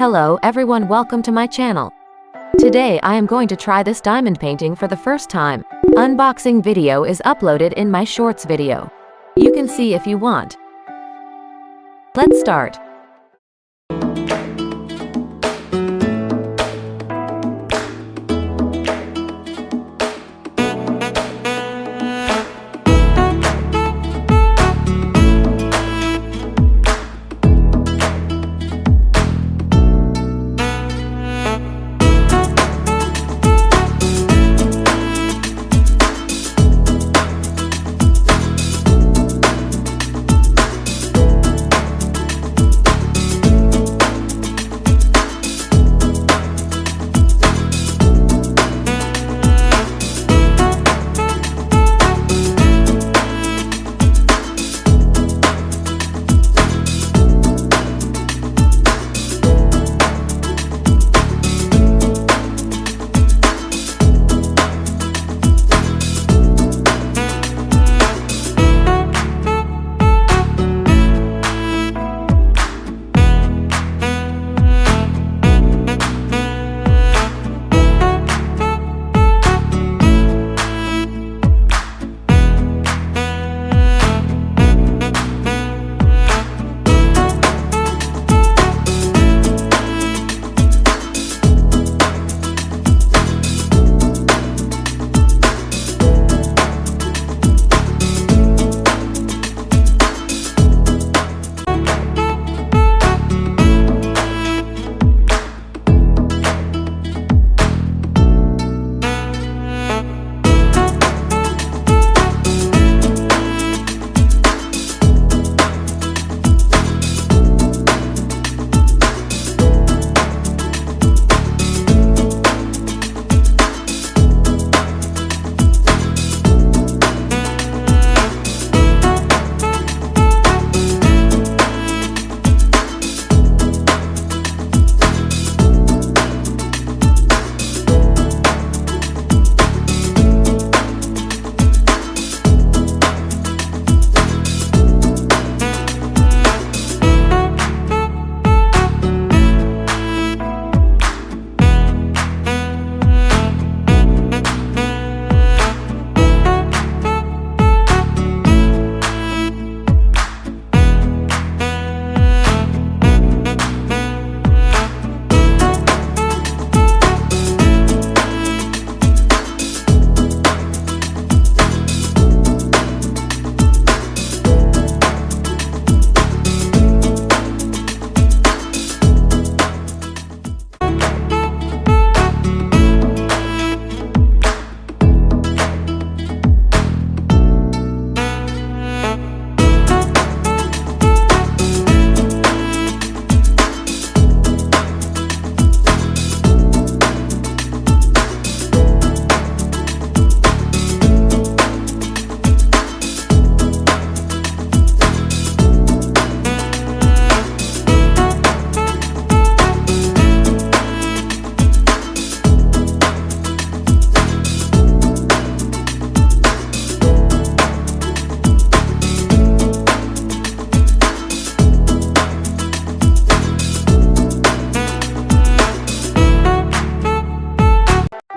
Hello everyone, welcome to my channel. Today I am going to try this diamond painting for the first time. Unboxing video is uploaded in my shorts video. You can see if you want. Let's start.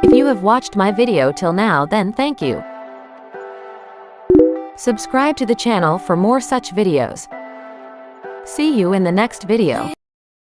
If you have watched my video till now, then thank you. Subscribe to the channel for more such videos. See you in the next video.